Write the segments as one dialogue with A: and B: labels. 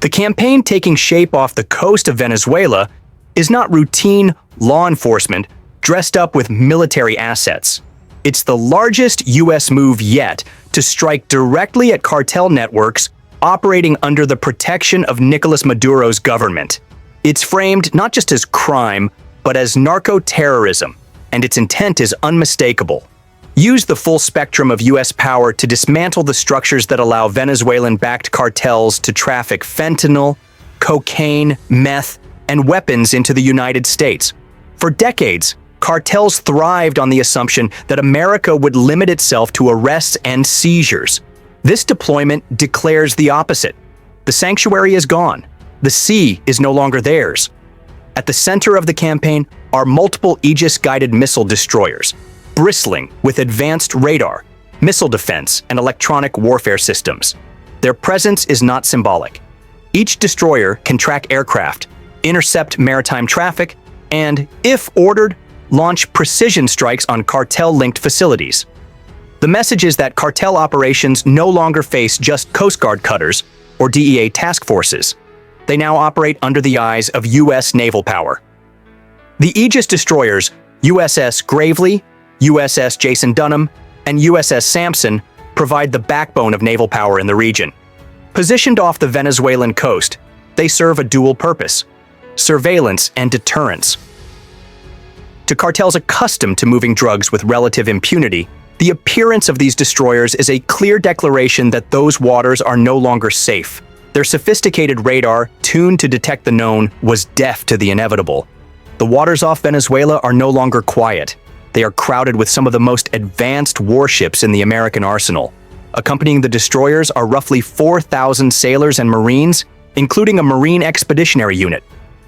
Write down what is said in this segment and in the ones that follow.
A: The campaign taking shape off the coast of Venezuela is not routine law enforcement dressed up with military assets. It's the largest U.S. move yet to strike directly at cartel networks operating under the protection of Nicolas Maduro's government. It's framed not just as crime, but as narco-terrorism, and its intent is unmistakable. Use the full spectrum of U.S. power to dismantle the structures that allow Venezuelan-backed cartels to traffic fentanyl, cocaine, meth, and weapons into the United States. For decades, cartels thrived on the assumption that America would limit itself to arrests and seizures. This deployment declares the opposite. The sanctuary is gone. The sea is no longer theirs. At the center of the campaign are multiple Aegis-guided missile destroyers, bristling with advanced radar, missile defense, and electronic warfare systems. Their presence is not symbolic. Each destroyer can track aircraft, intercept maritime traffic, and, if ordered, launch precision strikes on cartel-linked facilities. The message is that cartel operations no longer face just Coast Guard cutters or DEA task forces. They now operate under the eyes of U.S. naval power. The Aegis destroyers, USS Gravely, USS Jason Dunham, and USS Sampson, provide the backbone of naval power in the region. Positioned off the Venezuelan coast, they serve a dual purpose: surveillance and deterrence. To cartels accustomed to moving drugs with relative impunity, the appearance of these destroyers is a clear declaration that those waters are no longer safe. Their sophisticated radar, tuned to detect the known, was deaf to the inevitable. The waters off Venezuela are no longer quiet. They are crowded with some of the most advanced warships in the American arsenal. Accompanying the destroyers are roughly 4,000 sailors and Marines, including a Marine Expeditionary Unit.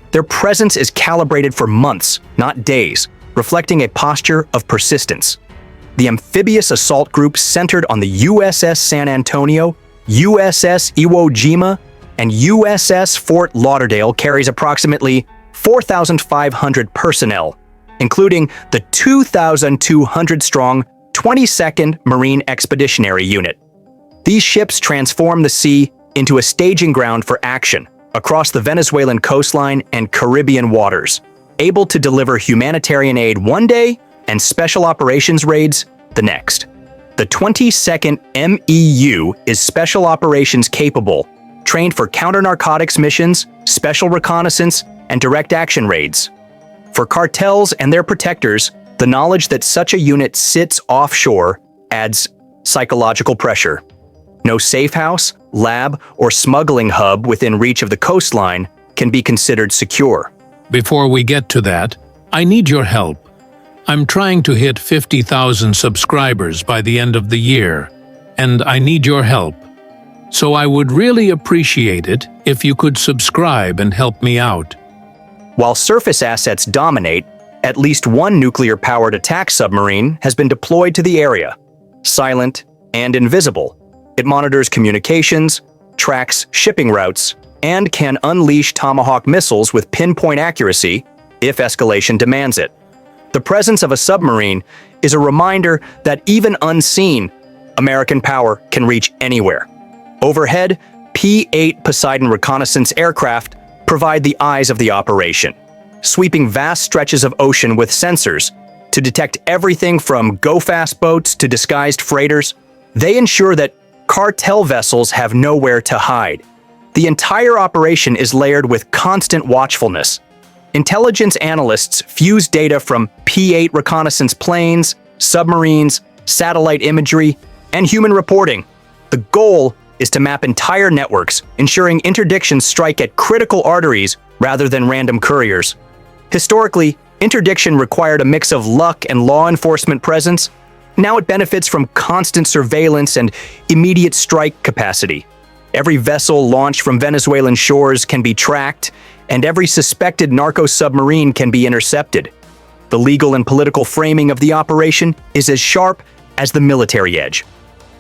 A: Their presence is calibrated for months, not days, reflecting a posture of persistence. The Amphibious assault group centered on the USS San Antonio, USS Iwo Jima, and USS Fort Lauderdale carries approximately 4,500 personnel, including the 2,200-strong 22nd Marine Expeditionary Unit. These ships transform the sea into a staging ground for action across the Venezuelan coastline and Caribbean waters, able to deliver humanitarian aid one day and special operations raids the next. The 22nd MEU is special operations capable, trained for counter-narcotics missions, special reconnaissance, and direct action raids. For cartels and their protectors, the knowledge that such a unit sits offshore adds psychological pressure. No safe house, lab, or smuggling hub within reach of the coastline can be considered secure.
B: Before we get to that, I need your help. I'm trying to hit 50,000 subscribers by the end of the year, and I need your help. So I would really appreciate it if you could subscribe and help me out.
A: While surface assets dominate, at least one nuclear-powered attack submarine has been deployed to the area. Silent and invisible, it monitors communications, tracks shipping routes, and can unleash Tomahawk missiles with pinpoint accuracy if escalation demands it. The presence of a submarine is a reminder that even unseen, American power can reach anywhere. Overhead, P-8 Poseidon reconnaissance aircraft provide the eyes of the operation, sweeping vast stretches of ocean with sensors to detect everything from go-fast boats to disguised freighters. They ensure that cartel vessels have nowhere to hide. The entire operation is layered with constant watchfulness. Intelligence analysts fuse data from P-8 reconnaissance planes, submarines, satellite imagery, and human reporting. The goal is to map entire networks, ensuring interdictions strike at critical arteries rather than random couriers. Historically, interdiction required a mix of luck and law enforcement presence. Now it benefits from constant surveillance and immediate strike capacity. Every vessel launched from Venezuelan shores can be tracked, and every suspected narco submarine can be intercepted. The legal and political framing of the operation is as sharp as the military edge.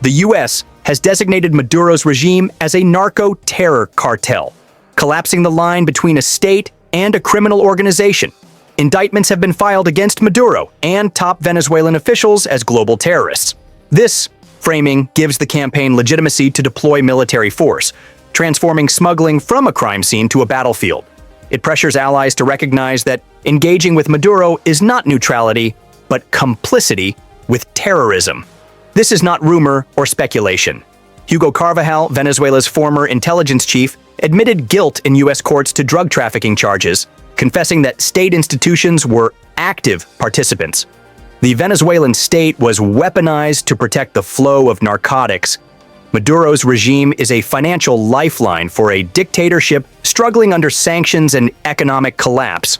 A: The U.S. has designated Maduro's regime as a narco-terror cartel, collapsing the line between a state and a criminal organization. Indictments have been filed against Maduro and top Venezuelan officials as global terrorists. This framing gives the campaign legitimacy to deploy military force, transforming smuggling from a crime scene to a battlefield. It pressures allies to recognize that engaging with Maduro is not neutrality, but complicity with terrorism. This is not rumor or speculation. Hugo Carvajal, Venezuela's former intelligence chief, admitted guilt in U.S. courts to drug trafficking charges, confessing that state institutions were active participants. The Venezuelan state was weaponized to protect the flow of narcotics. Maduro's regime is a financial lifeline for a dictatorship struggling under sanctions and economic collapse.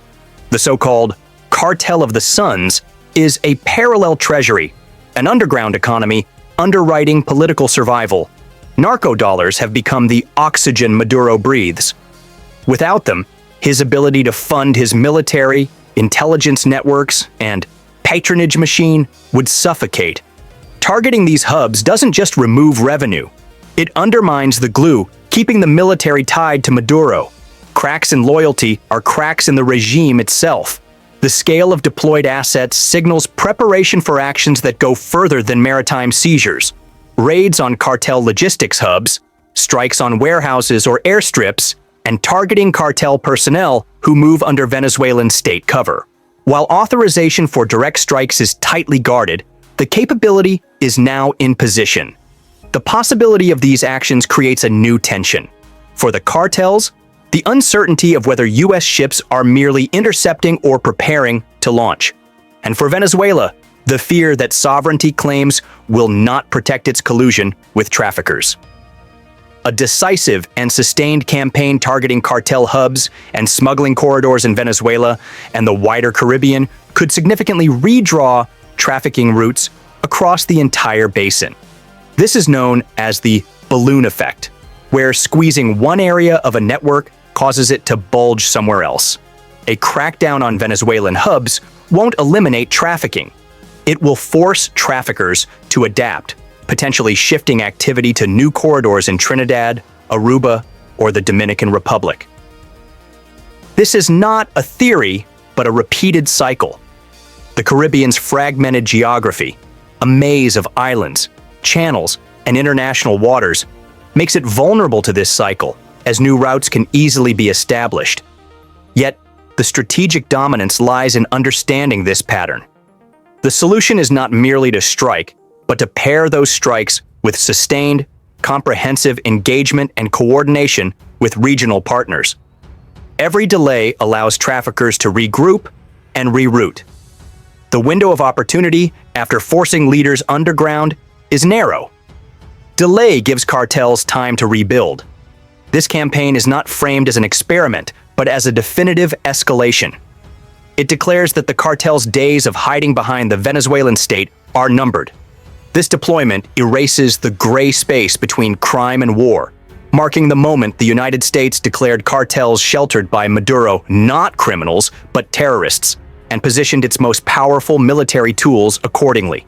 A: The so-called Cartel of the Suns is a parallel treasury, an underground economy underwriting political survival. Narco dollars have become the oxygen Maduro breathes. Without them, his ability to fund his military, intelligence networks, and patronage machine would suffocate. Targeting these hubs doesn't just remove revenue. It undermines the glue, keeping the military tied to Maduro. Cracks in loyalty are cracks in the regime itself. The scale of deployed assets signals preparation for actions that go further than maritime seizures. Raids on cartel logistics hubs, strikes on warehouses or airstrips, and targeting cartel personnel who move under Venezuelan state cover. While authorization for direct strikes is tightly guarded, the capability is now in position. The possibility of these actions creates a new tension. For the cartels, the uncertainty of whether U.S. ships are merely intercepting or preparing to launch. And for Venezuela, the fear that sovereignty claims will not protect its collusion with traffickers. A decisive and sustained campaign targeting cartel hubs and smuggling corridors in Venezuela and the wider Caribbean could significantly redraw trafficking routes across the entire basin. This is known as the balloon effect, where squeezing one area of a network causes it to bulge somewhere else. A crackdown on Venezuelan hubs won't eliminate trafficking. It will force traffickers to adapt, potentially shifting activity to new corridors in Trinidad, Aruba, or the Dominican Republic. This is not a theory, but a repeated cycle. The Caribbean's fragmented geography, a maze of islands, channels, and international waters, makes it vulnerable to this cycle, as new routes can easily be established. Yet, the strategic dominance lies in understanding this pattern. The solution is not merely to strike, but to pair those strikes with sustained, comprehensive engagement and coordination with regional partners. Every delay allows traffickers to regroup and reroute. The window of opportunity after forcing leaders underground is narrow. Delay gives cartels time to rebuild. This campaign is not framed as an experiment, but as a definitive escalation. It declares that the cartel's days of hiding behind the Venezuelan state are numbered. This deployment erases the gray space between crime and war, marking the moment the United States declared cartels sheltered by Maduro not criminals, but terrorists, and positioned its most powerful military tools accordingly.